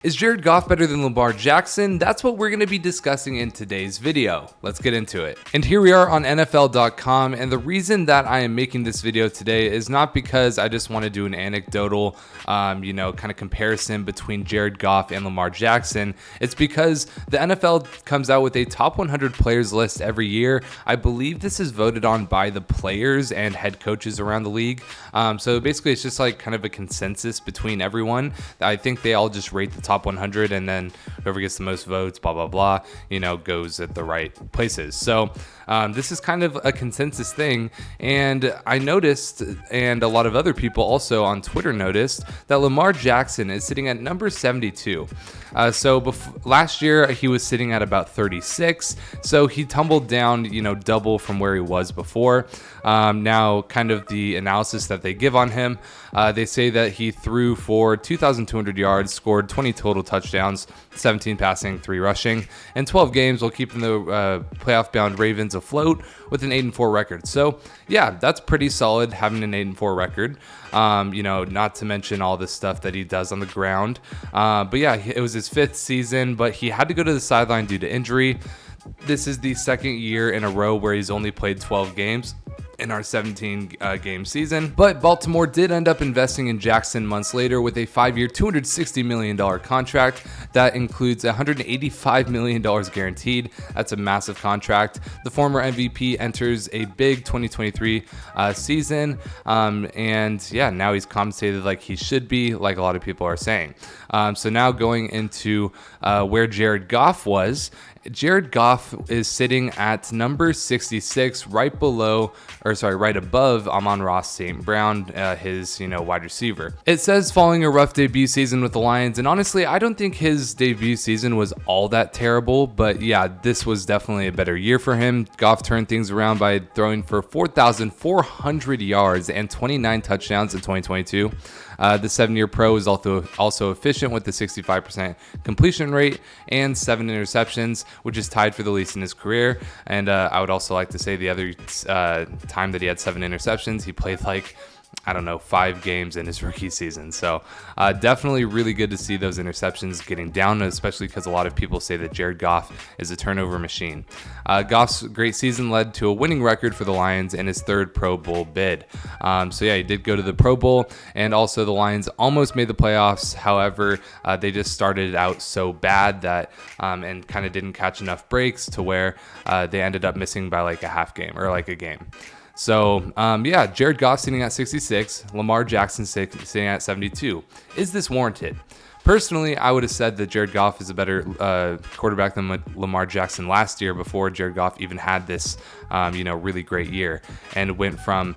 Is Jared Goff better than Lamar Jackson? That's what we're going to be discussing in today's video. Let's get into it. And here we are on NFL.com, and the reason that I am making this video today is not because I just want to do an anecdotal, kind of comparison between Jared Goff and Lamar Jackson. It's because the NFL comes out with a top 100 players list every year. I believe this is voted on by the players and head coaches around the league. So basically, it's just like kind of a consensus between everyone. I think they all just rate the top 100, and then whoever gets the most votes, blah, blah, blah, goes at the right places. So this is kind of a consensus thing. And I noticed, and a lot of other people also on Twitter noticed, that Lamar Jackson is sitting at number 72. Last year he was sitting at about 36. So he tumbled down, double from where he was before. Now kind of the analysis that they give on him, they say that he threw for 2,200 yards, scored 20 total touchdowns, 17 passing, 3 rushing, and 12 games while keeping the playoff-bound Ravens afloat with an 8-4 record. So yeah, that's pretty solid having an 8-4 record. Not to mention all the stuff that he does on the ground. But yeah, it was his 5th season, but he had to go to the sideline due to injury. This is the 2nd year in a row where he's only played 12 games in our 17 game season. But Baltimore did end up investing in Jackson months later with a 5-year, $260 million contract that includes $185 million guaranteed. That's a massive contract. The former MVP enters a big 2023 season. And yeah, now he's compensated like he should be, like a lot of people are saying. So now going into where Jared Goff was. Jared Goff is sitting at number 66, right above Amon-Ra St. Brown, his wide receiver. It says following a rough debut season with the Lions, and honestly, I don't think his debut season was all that terrible, but yeah, this was definitely a better year for him. Goff turned things around by throwing for 4,400 yards and 29 touchdowns in 2022. The 7-year pro is also efficient with the 65% completion rate and 7 interceptions, which is tied for the least in his career. And I would also like to say the other time that he had 7 interceptions, he played 5 games in his rookie season. So definitely really good to see those interceptions getting down, especially because a lot of people say that Jared Goff is a turnover machine. Goff's great season led to a winning record for the Lions in his 3rd Pro Bowl bid. So yeah, he did go to the Pro Bowl, and also the Lions almost made the playoffs. However, they just started out so bad that and kind of didn't catch enough breaks to where they ended up missing by like a half game or like a game. So, Jared Goff sitting at 66, Lamar Jackson sitting at 72. Is this warranted? Personally, I would have said that Jared Goff is a better quarterback than Lamar Jackson last year before Jared Goff even had this, really great year and went from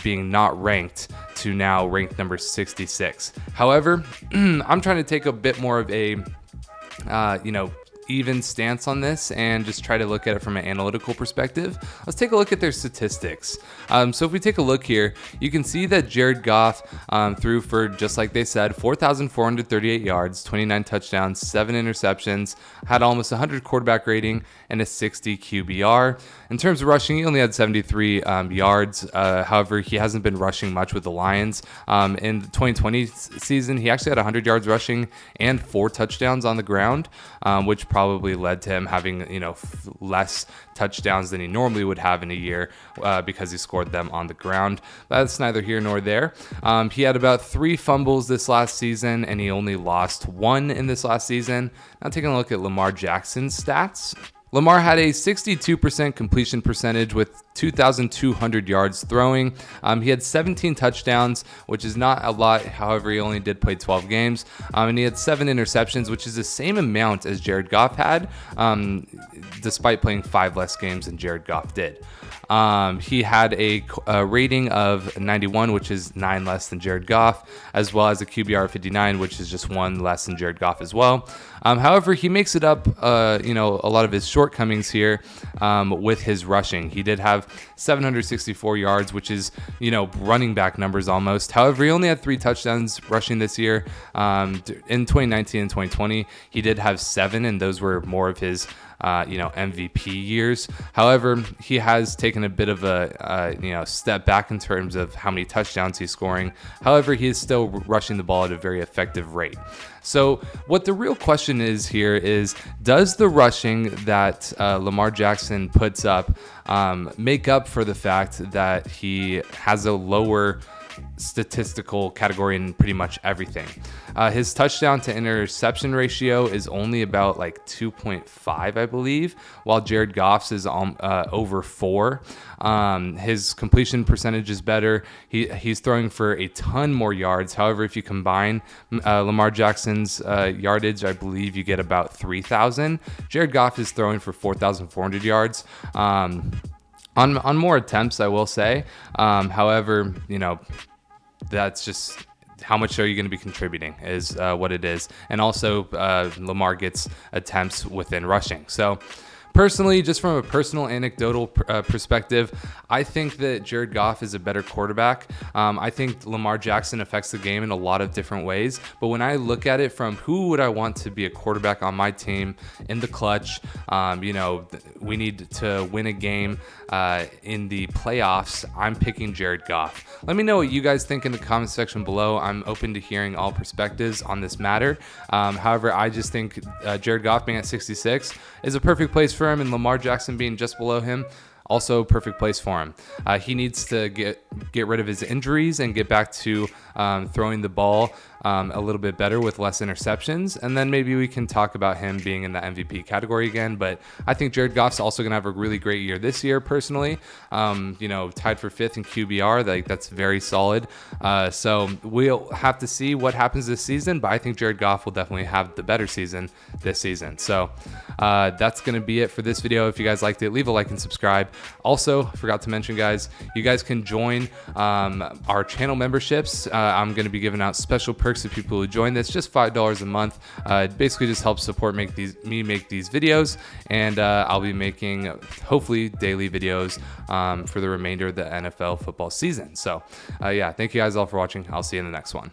being not ranked to now ranked number 66. However, I'm trying to take a bit more of a, even stance on this and just try to look at it from an analytical perspective. Let's take a look at their statistics. So if we take a look here, you can see that Jared Goff threw for, just like they said, 4,438 yards, 29 touchdowns, 7 interceptions, had almost 100 quarterback rating, and a 60 QBR. In terms of rushing, he only had 73 yards. However, he hasn't been rushing much with the Lions. In the 2020 season, he actually had 100 yards rushing and 4 touchdowns on the ground, which probably led to him having, less touchdowns than he normally would have in a year because he scored them on the ground. That's neither here nor there. He had about 3 fumbles this last season, and he only lost 1 in this last season. Now taking a look at Lamar Jackson's stats. Lamar had a 62% completion percentage with 2,200 yards throwing. He had 17 touchdowns, which is not a lot. However, he only did play 12 games. And he had 7 interceptions, which is the same amount as Jared Goff had, despite playing 5 less games than Jared Goff did. He had a rating of 91, which is 9 less than Jared Goff, as well as a QBR of 59, which is just 1 less than Jared Goff as well. However, he makes it up, a lot of his shortcomings here with his rushing. He did have 764 yards, which is, running back numbers almost. However, he only had 3 touchdowns rushing this year. In 2019 and 2020, he did have 7, and those were more of his MVP years. However, he has taken a bit of a step back in terms of how many touchdowns he's scoring. However, he is still rushing the ball at a very effective rate. So what the real question is here is, does the rushing that Lamar Jackson puts up make up for the fact that he has a lower statistical category in pretty much everything? His touchdown to interception ratio is only about like 2.5, I believe, while Jared Goff's is over 4. His completion percentage is better. He's throwing for a ton more yards. However, if you combine Lamar Jackson's yardage, I believe you get about 3,000. Jared Goff is throwing for 4,400 yards. On more attempts, I will say. However, that's just how much are you going to be contributing is what it is. And also Lamar gets attempts within rushing. So personally, just from a personal anecdotal perspective, I think that Jared Goff is a better quarterback. I think Lamar Jackson affects the game in a lot of different ways. But when I look at it from who would I want to be a quarterback on my team in the clutch, we need to win a game in the playoffs, I'm picking Jared Goff. Let me know what you guys think in the comment section below. I'm open to hearing all perspectives on this matter. However, I just think Jared Goff being at 66 is a perfect place for him, and Lamar Jackson being just below him, also a perfect place for him. He needs to get rid of his injuries and get back to throwing the ball a little bit better with less interceptions, and then maybe we can talk about him being in the MVP category again. But I think Jared Goff's also going to have a really great year this year personally. Tied for 5th in QBR, that's very solid. So we'll have to see what happens this season, but I think Jared Goff will definitely have the better season this season. So that's going to be it for this video. If you guys liked it, leave a like and subscribe. Also, forgot to mention, guys, you guys can join our channel memberships. I'm going to be giving out special perks to people who join this, just $5 a month. It basically just helps support me make these videos, and I'll be making hopefully daily videos for the remainder of the NFL football season. So yeah, thank you guys all for watching. I'll see you in the next one.